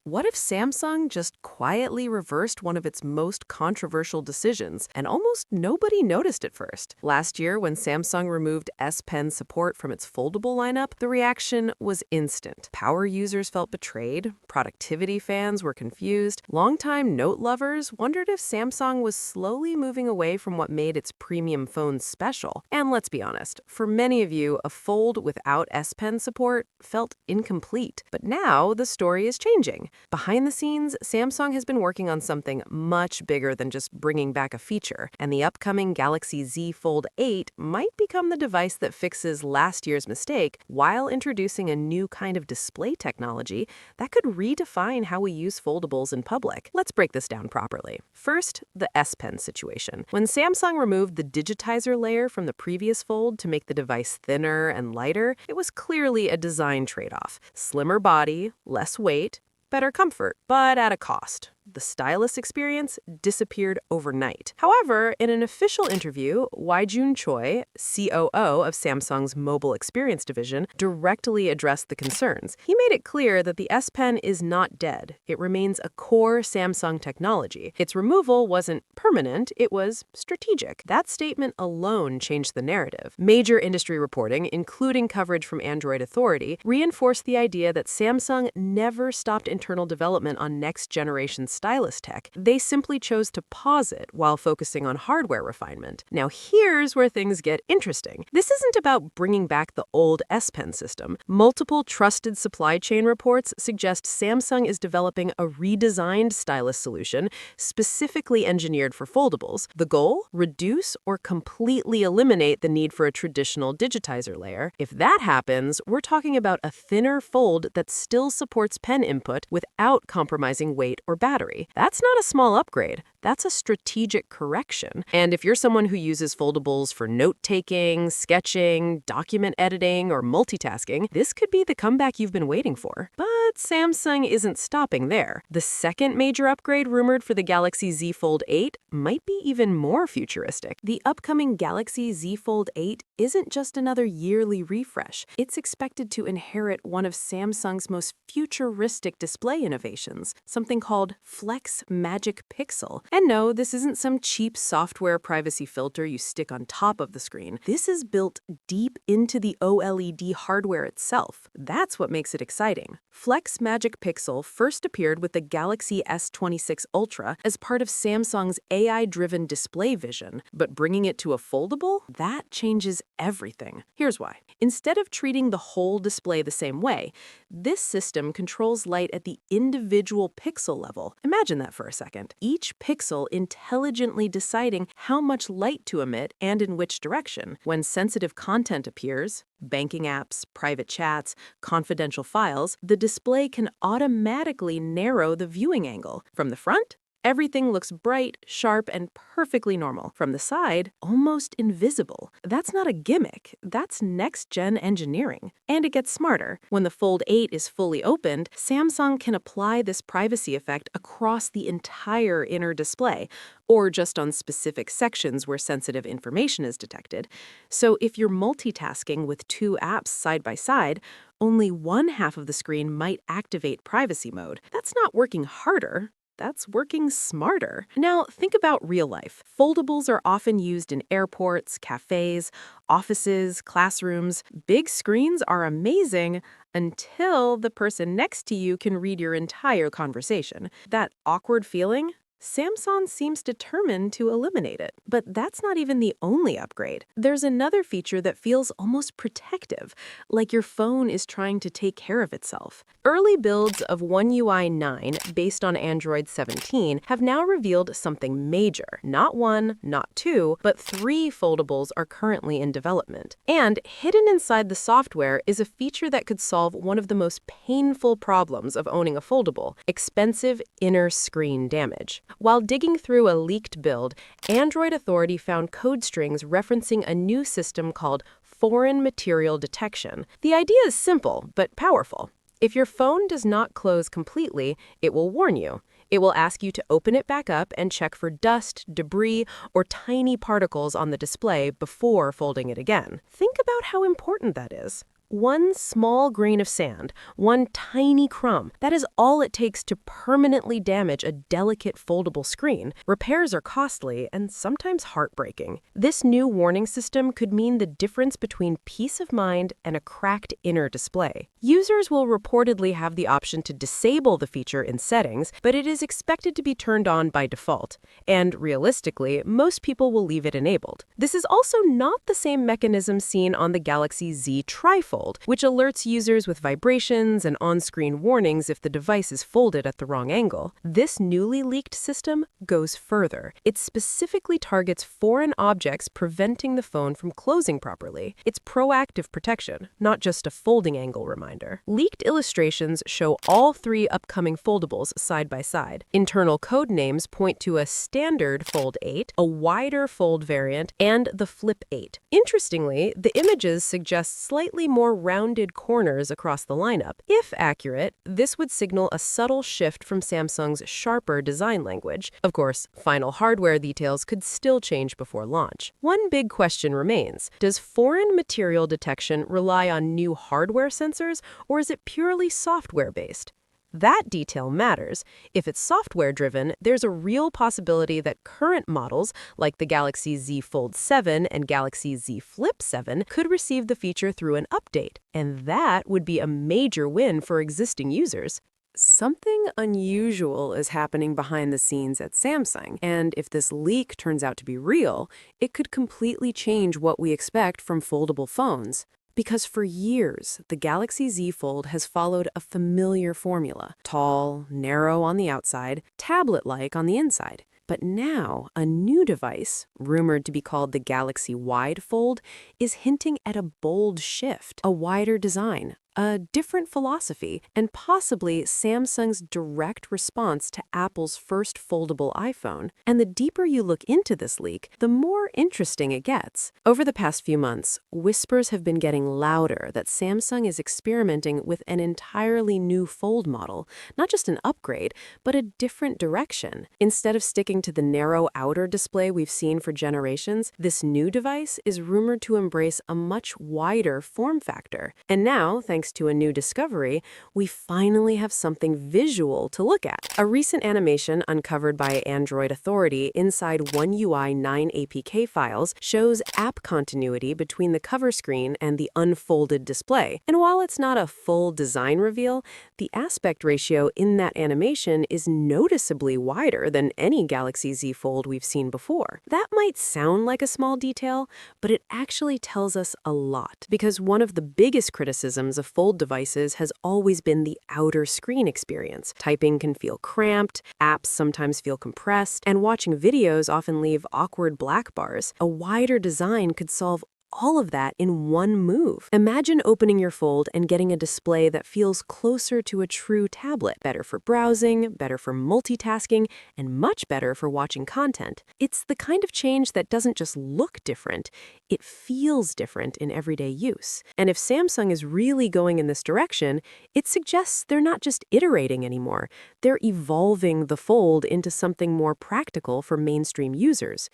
What if Samsung just quietly reversed one of its most controversial decisions and almost nobody noticed at first? Last year, when Samsung removed S Pen support from its foldable lineup, the reaction was instant. Power users felt betrayed, productivity fans were confused, longtime Note lovers wondered if Samsung was slowly moving away from what made its premium phones special. And let's be honest, for many of you, a Fold without S Pen support felt incomplete. But now the story is changing. Behind the scenes, Samsung has been working on something much bigger than just bringing back a feature, and the upcoming Galaxy Z Fold 8 might become the device that fixes last year's mistake while introducing a new kind of display technology that could redefine how we use foldables in public. Let's break this down properly. First, the S Pen situation. When Samsung removed the digitizer layer from the previous Fold to make the device thinner and lighter, it was clearly a design trade-off. Slimmer body, less weight, better comfort, but at a cost. The stylus experience disappeared overnight. However, in an official interview, Wai-Jun Choi, COO of Samsung's mobile experience division, directly addressed the concerns. He made it clear that the S Pen is not dead. It remains a core Samsung technology. Its removal wasn't permanent, it was strategic. That statement alone changed the narrative. Major industry reporting, including coverage from Android Authority, reinforced the idea that Samsung never stopped internal development on next-generation stylus tech. They simply chose to pause it while focusing on hardware refinement. Now here's where things get interesting. This isn't about bringing back the old S Pen system. Multiple trusted supply chain reports suggest Samsung is developing a redesigned stylus solution specifically engineered for foldables. The goal? Reduce or completely eliminate the need for a traditional digitizer layer. If that happens, we're talking about a thinner fold that still supports pen input without compromising weight or battery. That's not a small upgrade. That's a strategic correction. And if you're someone who uses foldables for note-taking, sketching, document editing, or multitasking, this could be the comeback you've been waiting for. But Samsung isn't stopping there. The second major upgrade rumored for the Galaxy Z Fold 8 might be even more futuristic. The upcoming Galaxy Z Fold 8 isn't just another yearly refresh. It's expected to inherit one of Samsung's most futuristic display innovations, something called Flex Magic Pixel. And no, this isn't some cheap software privacy filter you stick on top of the screen. This is built deep into the OLED hardware itself. That's what makes it exciting. Flex Magic Pixel first appeared with the Galaxy S26 Ultra as part of Samsung's AI-driven display vision, but bringing it to a foldable, that changes everything. Here's why. Instead of treating the whole display the same way, this system controls light at the individual pixel level. Imagine that for a second. Each pixel intelligently deciding how much light to emit and in which direction. When sensitive content appears, banking apps, private chats, confidential files, the display can automatically narrow the viewing angle. From the front, everything looks bright, sharp, and perfectly normal. From the side, almost invisible. That's not a gimmick. That's next-gen engineering. And it gets smarter. When the Fold 8 is fully opened, Samsung can apply this privacy effect across the entire inner display, or just on specific sections where sensitive information is detected. So if you're multitasking with two apps side by side, only one half of the screen might activate privacy mode. That's not working harder. That's working smarter. Now, think about real life. Foldables are often used in airports, cafes, offices, classrooms. Big screens are amazing until the person next to you can read your entire conversation. That awkward feeling? Samsung seems determined to eliminate it. But that's not even the only upgrade. There's another feature that feels almost protective, like your phone is trying to take care of itself. Early builds of One UI 9, based on Android 17, have now revealed something major. Not one, not two, but 3 foldables are currently in development. And hidden inside the software is a feature that could solve one of the most painful problems of owning a foldable: expensive inner screen damage. While digging through a leaked build, Android Authority found code strings referencing a new system called foreign material detection. The idea is simple, but powerful. If your phone does not close completely, it will warn you. It will ask you to open it back up and check for dust, debris, or tiny particles on the display before folding it again. Think about how important that is. One small grain of sand, one tiny crumb, that is all it takes to permanently damage a delicate foldable screen. Repairs are costly and sometimes heartbreaking. This new warning system could mean the difference between peace of mind and a cracked inner display. Users will reportedly have the option to disable the feature in settings, but it is expected to be turned on by default. And realistically, most people will leave it enabled. This is also not the same mechanism seen on the Galaxy Z Trifold, which alerts users with vibrations and on-screen warnings if the device is folded at the wrong angle. This newly leaked system goes further. It specifically targets foreign objects, preventing the phone from closing properly. It's proactive protection, not just a folding angle reminder. Leaked illustrations show all three upcoming foldables side by side. Internal code names point to a standard Fold 8, a wider Fold variant, and the Flip 8. Interestingly, the images suggest slightly more rounded corners across the lineup. If accurate, this would signal a subtle shift from Samsung's sharper design language. Of course, final hardware details could still change before launch. One big question remains: does foreign material detection rely on new hardware sensors, or is it purely software-based? That detail matters. If it's software-driven, there's a real possibility that current models, like the Galaxy Z Fold 7 and Galaxy Z Flip 7, could receive the feature through an update, and that would be a major win for existing users. Something unusual is happening behind the scenes at Samsung, and if this leak turns out to be real, it could completely change what we expect from foldable phones. Because for years, the Galaxy Z Fold has followed a familiar formula: tall, narrow on the outside, tablet-like on the inside. But now, a new device, rumored to be called the Galaxy Wide Fold, is hinting at a bold shift, a wider design, a different philosophy, and possibly Samsung's direct response to Apple's first foldable iPhone. And the deeper you look into this leak, the more interesting it gets. Over the past few months, whispers have been getting louder that Samsung is experimenting with an entirely new Fold model, not just an upgrade, but a different direction. Instead of sticking to the narrow outer display we've seen for generations, this new device is rumored to embrace a much wider form factor. And now, thanks to a new discovery, we finally have something visual to look at. A recent animation uncovered by Android Authority inside One UI 9 APK files shows app continuity between the cover screen and the unfolded display. And while it's not a full design reveal, the aspect ratio in that animation is noticeably wider than any Galaxy Z Fold we've seen before. That might sound like a small detail, but it actually tells us a lot, because one of the biggest criticisms of Fold devices has always been the outer screen experience. Typing can feel cramped, apps sometimes feel compressed, and watching videos often leave awkward black bars. A wider design could solve all of that in one move. Imagine opening your Fold and getting a display that feels closer to a true tablet, better for browsing, better for multitasking, and much better for watching content. It's the kind of change that doesn't just look different, it feels different in everyday use. And if Samsung is really going in this direction, it suggests they're not just iterating anymore, they're evolving the Fold into something more practical for mainstream users.